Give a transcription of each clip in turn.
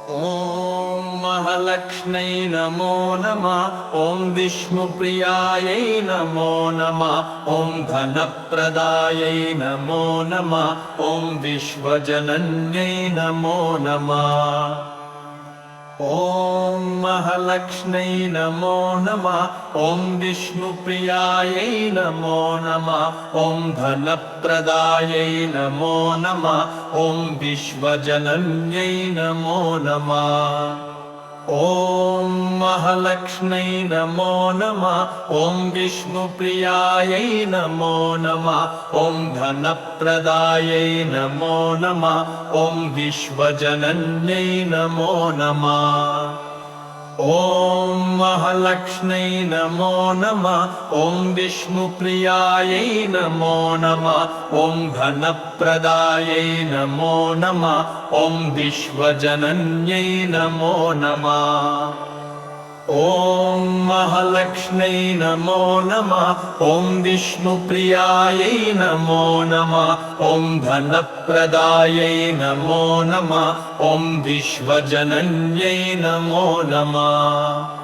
ॐ महालक्ष्म्यै नमो नमः। ॐ विष्णुप्रियायै नमो नमः। ॐ धनप्रदायै नमो नमः। ॐ विश्वजनन्यै नमो नमः। ॐ महालक्ष्म्यै नमो नमः। ॐ विष्णुप्रियायै नमो नमः। ॐ धनप्रदायै नमो नमः। ॐ विश्वजनन्यै नमो नमः। ॐ महालक्ष्म्यै नमो नमः। ॐ विष्णुप्रियायै नमो नमः। ॐ धनप्रदायै नमो नमः। ॐ विश्वजनन्यै नमो नमः। ॐ महालक्ष्म्यै नमो नमः। ॐ विष्णुप्रियायै नमो नमः। ॐ धनप्रदायै नमो नमः। ॐ विश्वजनन्यै नमो नमः। ॐ महालक्ष्म्यै नमो नमः। ॐ विष्णुप्रियायै नमो नमः। ॐ धनप्रदायै नमो नमः। ॐ विश्वजनन्यै नमो नमः।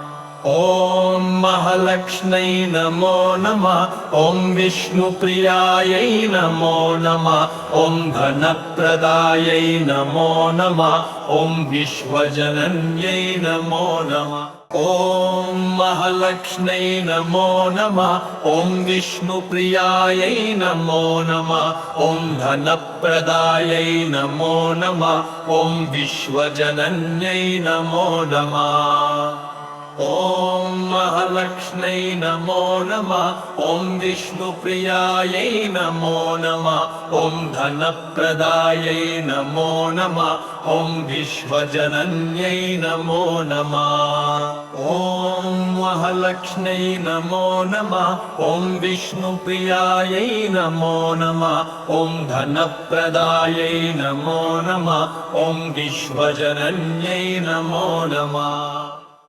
ॐ महालक्ष्म्यै नमो नमः। ॐ विष्णुप्रियायै नमो नमः। ॐ धनप्रदायै नमो नमः। ॐ विश्वजनन्यै नमो नमः। ॐ महालक्ष्म्यै नमो नमः। ॐ विष्णुप्रियायै नमो नमः। ॐ धनप्रदायै नमो नमः। ॐ विश्वजनन्यै नमो नमः। ॐ महालक्ष्म्यै नमो नमः। ॐ विष्णुप्रियायै नमो नमः। ॐ धनप्रदायै नमो नमः। ॐ विश्वजनन्यै नमो नमः। ॐ महालक्ष्म्यै नमो नमः। ॐ विष्णुप्रियायै नमो नमः। ॐ धनप्रदायै नमो नमः। ॐ विश्वजनन्यै नमो नमः।